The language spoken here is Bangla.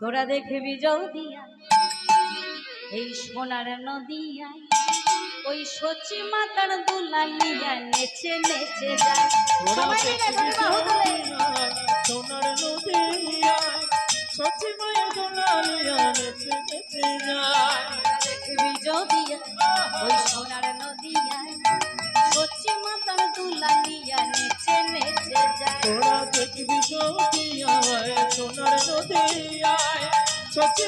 তোরা দেখবি যদিয়া এই সোনার নদিয়ায় ওই সচি মাতার দুলালিয়া নেচে নেচে যায়। সোনার নদিয়ায় সচি মায়ের দুলালিয়া নেচে নেচে যায়। দেখবি যদিয়া ওই সোনার নদিয়ায় সচি মাতার দুলালিয়া নেচে নেচে যায়। তোরা দেখবি যদিয়া সোনার নদিয়ায় সচি